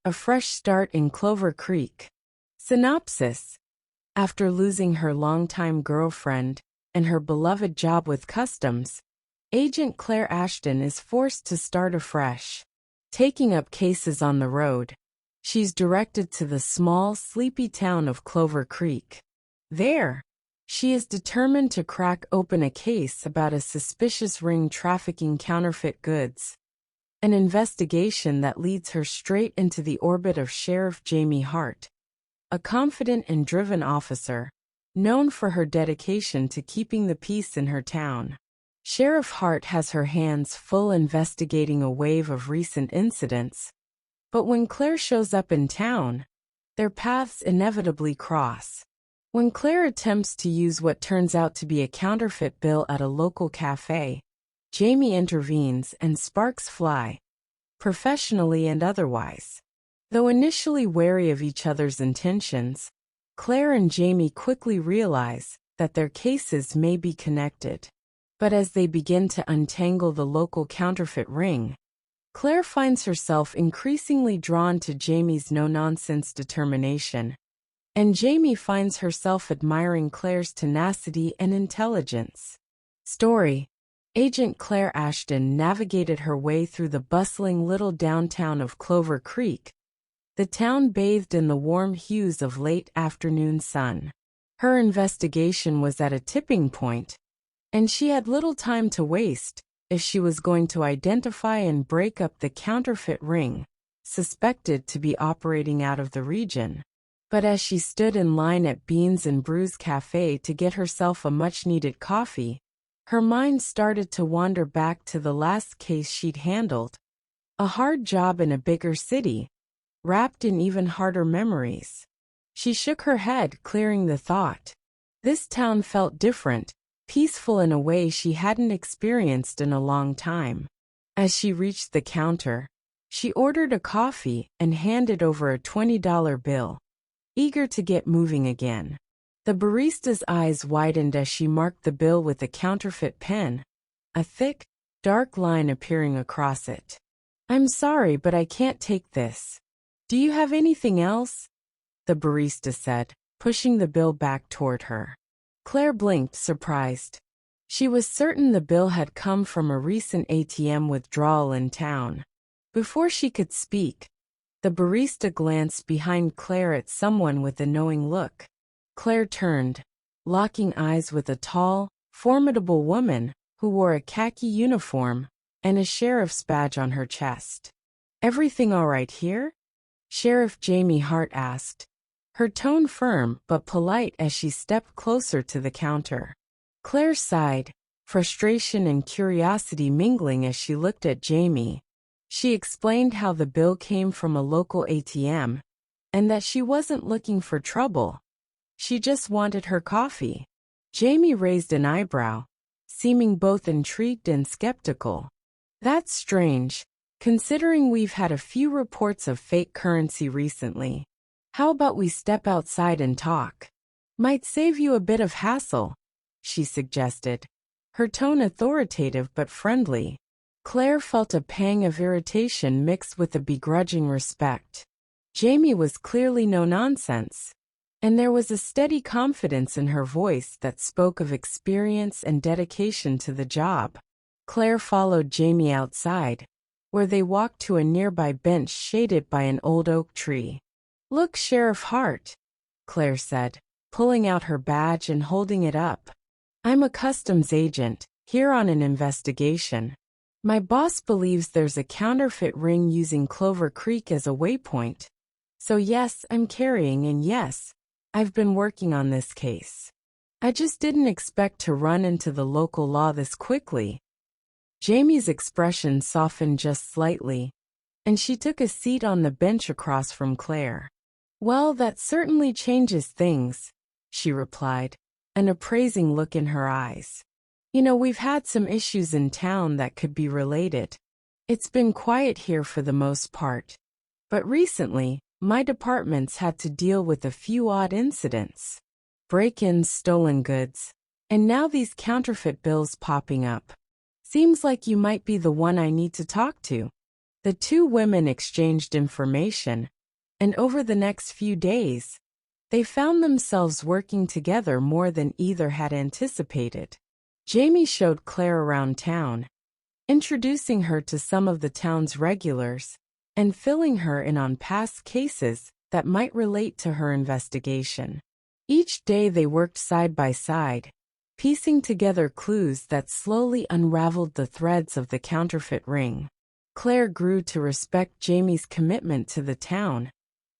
A fresh start in Clover Creek. Synopsis. After losing her longtime girlfriend and her beloved job with customs, Agent Claire Ashton is forced to start afresh. Taking up cases on the road, she's directed to the small, sleepy town of Clover Creek. There, she is determined to crack open a case about a suspicious ring trafficking counterfeit goods. An investigation that leads her straight into the orbit of Sheriff Jamie Hart, a confident and driven officer, known for her dedication to keeping the peace in her town. Sheriff Hart has her hands full investigating a wave of recent incidents, but when Claire shows up in town, their paths inevitably cross. When Claire attempts to use what turns out to be a counterfeit bill at a local cafe, Jamie intervenes and sparks fly, professionally and otherwise. Though initially wary of each other's intentions, Claire and Jamie quickly realize that their cases may be connected. But as they begin to untangle the local counterfeit ring, Claire finds herself increasingly drawn to Jamie's no-nonsense determination, and Jamie finds herself admiring Claire's tenacity and intelligence. Story. Agent Claire Ashton navigated her way through the bustling little downtown of Clover Creek, the town bathed in the warm hues of late afternoon sun. Her investigation was at a tipping point, and she had little time to waste if she was going to identify and break up the counterfeit ring, suspected to be operating out of the region. But as she stood in line at Beans and Brews Cafe to get herself a much-needed coffee, her mind started to wander back to the last case she'd handled, a hard job in a bigger city, wrapped in even harder memories. She shook her head, clearing the thought. This town felt different, peaceful in a way she hadn't experienced in a long time. As she reached the counter, she ordered a coffee and handed over a $20 bill, eager to get moving again. The barista's eyes widened as she marked the bill with a counterfeit pen, a thick, dark line appearing across it. "I'm sorry, but I can't take this. Do you have anything else?" the barista said, pushing the bill back toward her. Claire blinked, surprised. She was certain the bill had come from a recent ATM withdrawal in town. Before she could speak, the barista glanced behind Claire at someone with a knowing look. Claire turned, locking eyes with a tall, formidable woman who wore a khaki uniform and a sheriff's badge on her chest. "Everything all right here?" Sheriff Jamie Hart asked, her tone firm but polite as she stepped closer to the counter. Claire sighed, frustration and curiosity mingling as she looked at Jamie. She explained how the bill came from a local ATM, and that she wasn't looking for trouble. She just wanted her coffee. Jamie raised an eyebrow, seeming both intrigued and skeptical. "That's strange, considering we've had a few reports of fake currency recently. How about we step outside and talk? Might save you a bit of hassle," she suggested, her tone authoritative but friendly. Claire felt a pang of irritation mixed with a begrudging respect. Jamie was clearly no nonsense, and there was a steady confidence in her voice that spoke of experience and dedication to the job. Claire followed Jamie outside, where they walked to a nearby bench shaded by an old oak tree. "Look, Sheriff Hart," Claire said, pulling out her badge and holding it up. "I'm a customs agent, here on an investigation. My boss believes there's a counterfeit ring using Clover Creek as a waypoint. So yes, I'm carrying, and yes, I've been working on this case. I just didn't expect to run into the local law this quickly." Jamie's expression softened just slightly, and she took a seat on the bench across from Claire. "Well, that certainly changes things," she replied, an appraising look in her eyes. "You know, we've had some issues in town that could be related. It's been quiet here for the most part, but recently, my department's had to deal with a few odd incidents. Break-ins, stolen goods, and now these counterfeit bills popping up. Seems like you might be the one I need to talk to." The two women exchanged information, and over the next few days, they found themselves working together more than either had anticipated. Jamie showed Claire around town, introducing her to some of the town's regulars and filling her in on past cases that might relate to her investigation. Each day they worked side by side, piecing together clues that slowly unraveled the threads of the counterfeit ring. Claire grew to respect Jamie's commitment to the town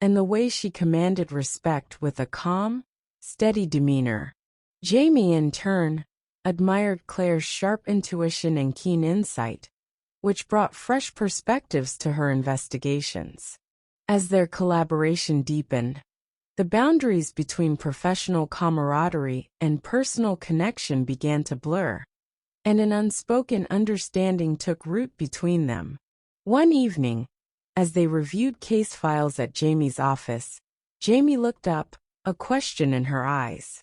and the way she commanded respect with a calm, steady demeanor. Jamie, in turn, admired Claire's sharp intuition and keen insight, which brought fresh perspectives to her investigations. As their collaboration deepened, the boundaries between professional camaraderie and personal connection began to blur, and an unspoken understanding took root between them. One evening, as they reviewed case files at Jamie's office, Jamie looked up, a question in her eyes.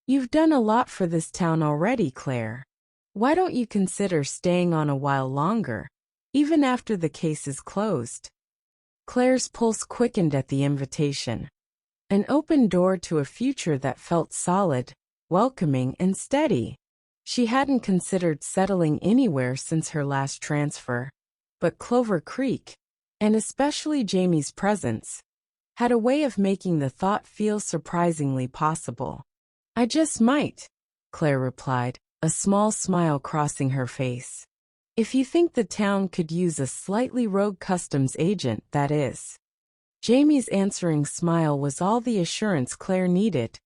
"You've done a lot for this town already, Claire. Why don't you consider staying on a while longer, even after the case is closed?" Claire's pulse quickened at the invitation, an open door to a future that felt solid, welcoming, and steady. She hadn't considered settling anywhere since her last transfer, but Clover Creek, and especially Jamie's presence, had a way of making the thought feel surprisingly possible. "I just might," Claire replied, a small smile crossing her face. "If you think the town could use a slightly rogue customs agent, that is." Jamie's answering smile was all the assurance Claire needed.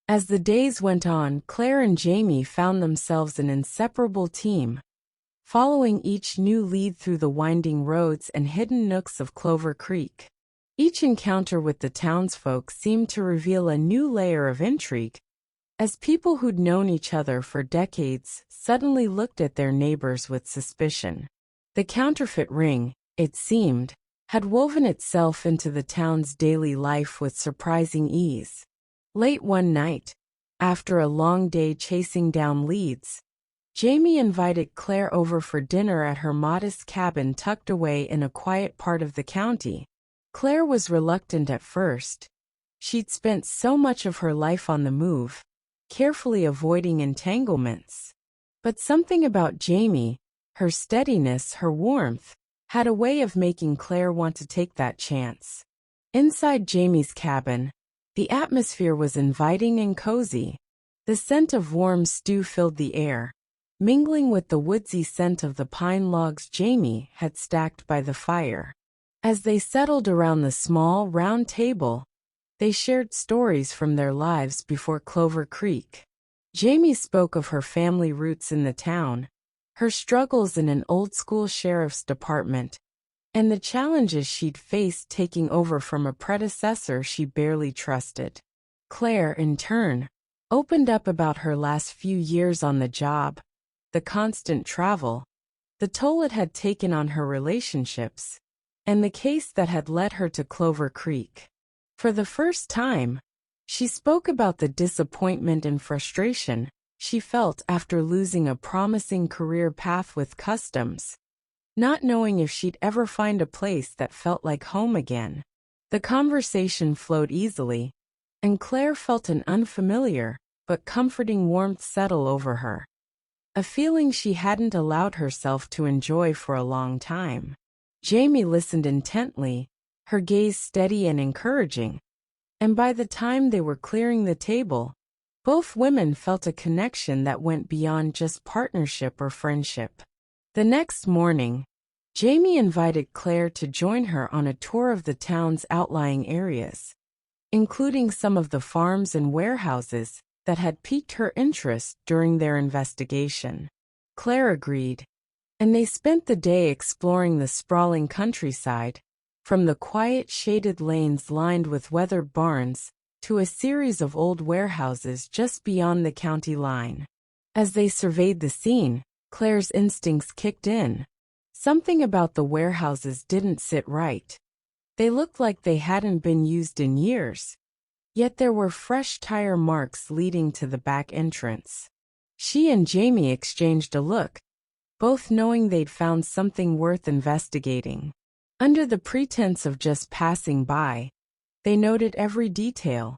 As the days went on, Claire and Jamie found themselves an inseparable team, following each new lead through the winding roads and hidden nooks of Clover Creek. Each encounter with the townsfolk seemed to reveal a new layer of intrigue, as people who'd known each other for decades suddenly looked at their neighbors with suspicion. The counterfeit ring, it seemed, had woven itself into the town's daily life with surprising ease. Late one night, after a long day chasing down leads, Jamie invited Claire over for dinner at her modest cabin tucked away in a quiet part of the county. Claire was reluctant at first. She'd spent so much of her life on the move, carefully avoiding entanglements. But something about Jamie, her steadiness, her warmth, had a way of making Claire want to take that chance. Inside Jamie's cabin, the atmosphere was inviting and cozy. The scent of warm stew filled the air, mingling with the woodsy scent of the pine logs Jamie had stacked by the fire. As they settled around the small, round table, they shared stories from their lives before Clover Creek. Jamie spoke of her family roots in the town, her struggles in an old-school sheriff's department, and the challenges she'd faced taking over from a predecessor she barely trusted. Claire, in turn, opened up about her last few years on the job, the constant travel, the toll it had taken on her relationships, and the case that had led her to Clover Creek. For the first time, she spoke about the disappointment and frustration she felt after losing a promising career path with customs, not knowing if she'd ever find a place that felt like home again. The conversation flowed easily, and Claire felt an unfamiliar but comforting warmth settle over her, a feeling she hadn't allowed herself to enjoy for a long time. Jamie listened intently, her gaze steady and encouraging, and by the time they were clearing the table, both women felt a connection that went beyond just partnership or friendship. The next morning, Jamie invited Claire to join her on a tour of the town's outlying areas, including some of the farms and warehouses that had piqued her interest during their investigation. Claire agreed, and they spent the day exploring the sprawling countryside, from the quiet shaded lanes lined with weathered barns to a series of old warehouses just beyond the county line. As they surveyed the scene, Claire's instincts kicked in. Something about the warehouses didn't sit right. They looked like they hadn't been used in years, yet there were fresh tire marks leading to the back entrance. She and Jamie exchanged a look, both knowing they'd found something worth investigating. Under the pretense of just passing by, they noted every detail,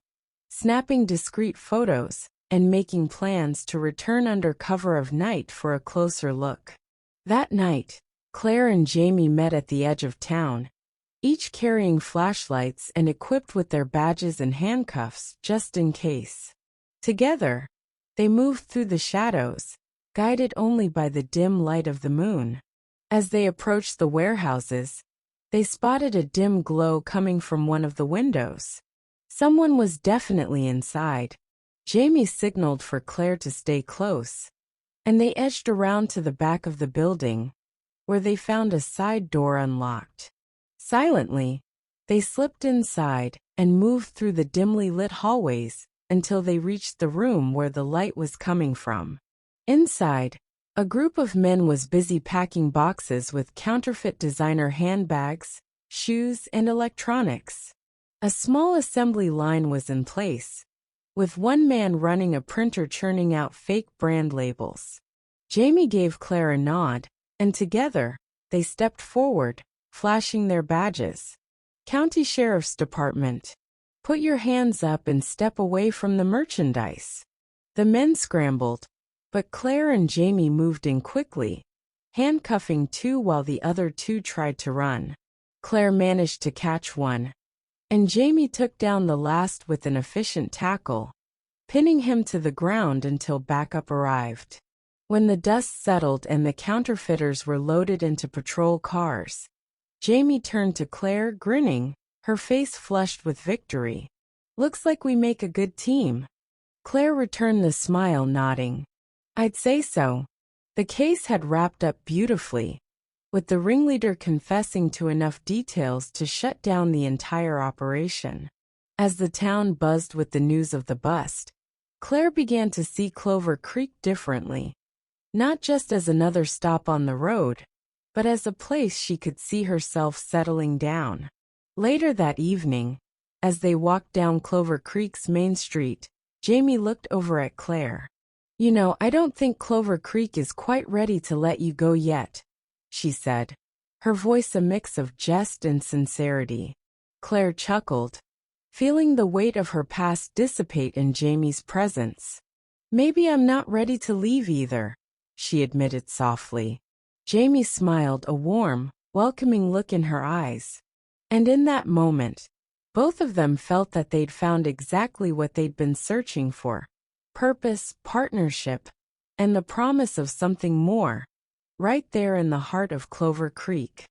snapping discreet photos and making plans to return under cover of night for a closer look. That night, Claire and Jamie met at the edge of town, each carrying flashlights and equipped with their badges and handcuffs just in case. Together, they moved through the shadows, guided only by the dim light of the moon. As they approached the warehouses, they spotted a dim glow coming from one of the windows. Someone was definitely inside. Jamie signaled for Claire to stay close, and they edged around to the back of the building, where they found a side door unlocked. Silently, they slipped inside and moved through the dimly lit hallways until they reached the room where the light was coming from. Inside, a group of men was busy packing boxes with counterfeit designer handbags, shoes, and electronics. A small assembly line was in place, with one man running a printer churning out fake brand labels. Jamie gave Claire a nod, and together, they stepped forward, flashing their badges. County Sheriff's Department. Put your hands up and step away from the merchandise. The men scrambled, but Claire and Jamie moved in quickly, handcuffing two while the other two tried to run. Claire managed to catch one, and Jamie took down the last with an efficient tackle, pinning him to the ground until backup arrived. When the dust settled and the counterfeiters were loaded into patrol cars, Jamie turned to Claire, grinning, her face flushed with victory. Looks like we make a good team. Claire returned the smile, nodding. I'd say so. The case had wrapped up beautifully, with the ringleader confessing to enough details to shut down the entire operation. As the town buzzed with the news of the bust, Claire began to see Clover Creek differently, not just as another stop on the road, but as a place she could see herself settling down. Later that evening, as they walked down Clover Creek's main street, Jamie looked over at Claire. You know, I don't think Clover Creek is quite ready to let you go yet, she said, her voice a mix of jest and sincerity. Claire chuckled, feeling the weight of her past dissipate in Jamie's presence. Maybe I'm not ready to leave either, she admitted softly. Jamie smiled, a warm, welcoming look in her eyes. And in that moment, both of them felt that they'd found exactly what they'd been searching for: purpose, partnership, and the promise of something more, right there in the heart of Clover Creek.